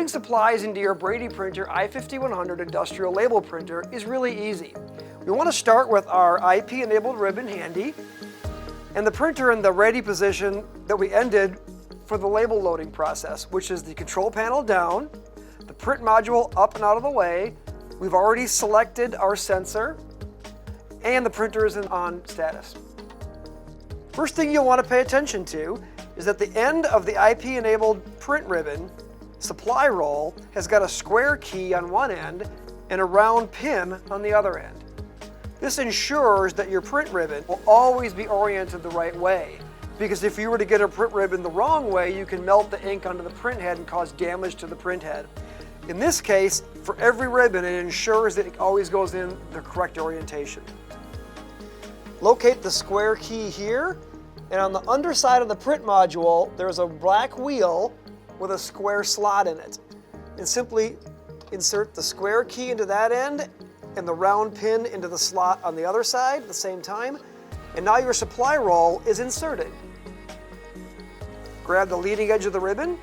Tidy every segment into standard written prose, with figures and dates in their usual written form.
Loading supplies into your BradyPrinter i5100 industrial label printer is really easy. We want to start with our IP-enabled ribbon handy and the printer in the ready position that we ended for the label loading process, which is the control panel down, the print module up and out of the way. We've already selected our sensor and the printer is in on status. First thing you'll want to pay attention to is that the end of the IP-enabled print ribbon supply roll has got a square key on one end and a round pin on the other end. This ensures that your print ribbon will always be oriented the right way, because if you were to get a print ribbon the wrong way, you can melt the ink onto the print head and cause damage to the print head. In this case, for every ribbon, it ensures that it always goes in the correct orientation. Locate the square key here, and on the underside of the print module, there's a black wheel with a square slot in it. And simply insert the square key into that end and the round pin into the slot on the other side at the same time. And now your supply roll is inserted. Grab the leading edge of the ribbon,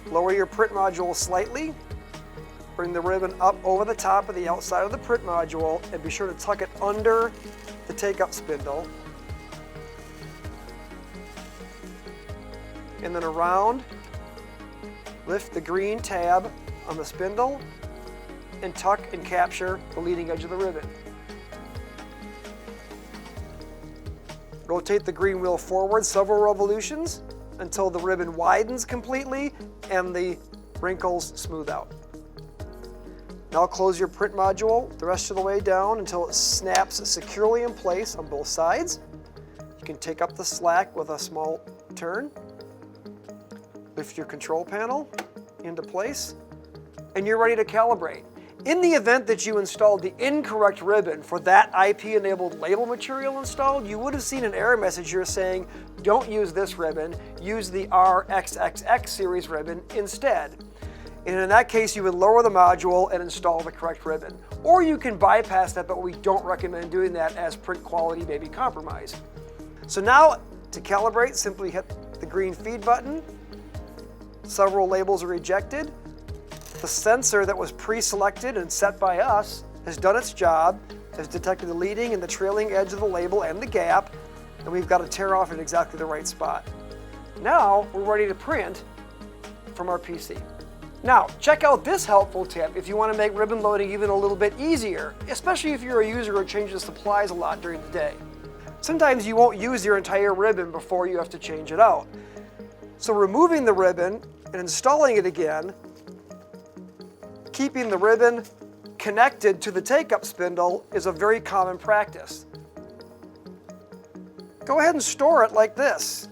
lower your print module slightly, bring the ribbon up over the top of the outside of the print module, and be sure to tuck it under the take-up spindle. And then around, lift the green tab on the spindle and tuck and capture the leading edge of the ribbon. Rotate the green wheel forward several revolutions until the ribbon widens completely and the wrinkles smooth out. Now close your print module the rest of the way down until it snaps securely in place on both sides. You can take up the slack with a small turn. Lift your control panel into place, and you're ready to calibrate. In the event that you installed the incorrect ribbon for that IP-enabled label material installed, you would have seen an error message here saying, don't use this ribbon, use the RXXX series ribbon instead. And in that case, you would lower the module and install the correct ribbon. Or you can bypass that, but we don't recommend doing that as print quality may be compromised. So now, to calibrate, simply hit the green feed button. Several labels are ejected. The sensor that was pre-selected and set by us has done its job, has detected the leading and the trailing edge of the label and the gap, and we've got to tear off in exactly the right spot. Now we're ready to print from our PC. Now check out this helpful tip if you want to make ribbon loading even a little bit easier, especially if you're a user who changes supplies a lot during the day. Sometimes you won't use your entire ribbon before you have to change it out. So removing the ribbon and installing it again, keeping the ribbon connected to the take-up spindle is a very common practice. Go ahead and store it like this.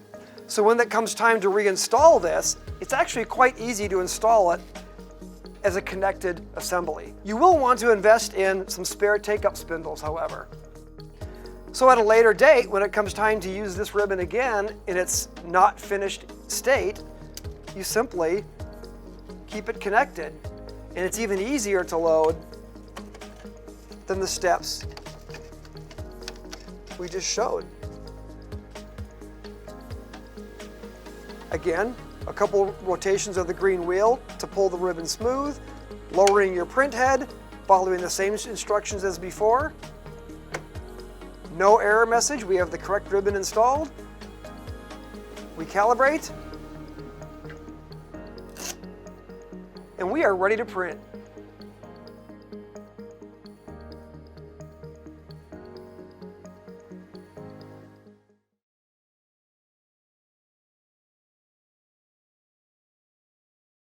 So when it comes time to reinstall this, it's actually quite easy to install it as a connected assembly. You will want to invest in some spare take-up spindles, however. So at a later date, when it comes time to use this ribbon again in its not finished state, you simply keep it connected. And it's even easier to load than the steps we just showed. Again, a couple rotations of the green wheel to pull the ribbon smooth, lowering your print head, following the same instructions as before. No error message, we have the correct ribbon installed. We calibrate, and we are ready to print.